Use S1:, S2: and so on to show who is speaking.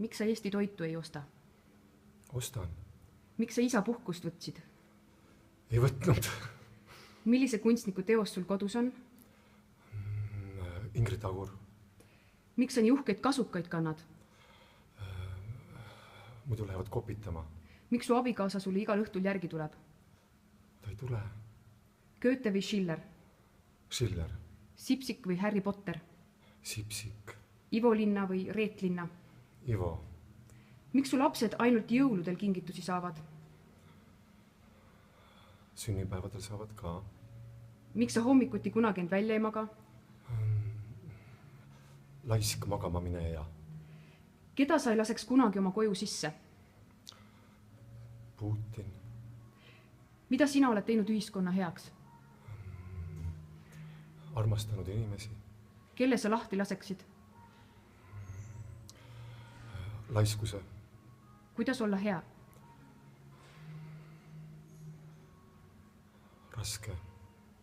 S1: Miks sa Eesti toitu ei osta?
S2: Ostan.
S1: Miks sa isa puhkust võtsid?
S2: Ei võtnud.
S1: Millise kunstniku teos sul kodus on?
S2: Ingrid Agur.
S1: Miks sa nii uhkeid kasukaid kannad?
S2: Muidu lähevad kopitama.
S1: Miks su abikaasa sulle igal õhtul järgi tuleb?
S2: Ta ei tule.
S1: Goethe või Schiller?
S2: Schiller.
S1: Sipsik või Harry Potter?
S2: Sipsik.
S1: Ivo Linna või Reet Linna?
S2: Ivo.
S1: Miks su lapsed ainult jõuludel kingitusi saavad?
S2: Sünnipäevadel saavad ka.
S1: Miks sa hommikuti kunagi end välja ei maga?
S2: Laisk magama mineja.
S1: Keda sa ei laseks kunagi oma koju sisse?
S2: Putin.
S1: Mida sina oled teinud ühiskonna heaks?
S2: Armastanud inimesi.
S1: Kelle sa lahti laseksid?
S2: Laiskuse.
S1: Kuidas olla hea?
S2: Raske.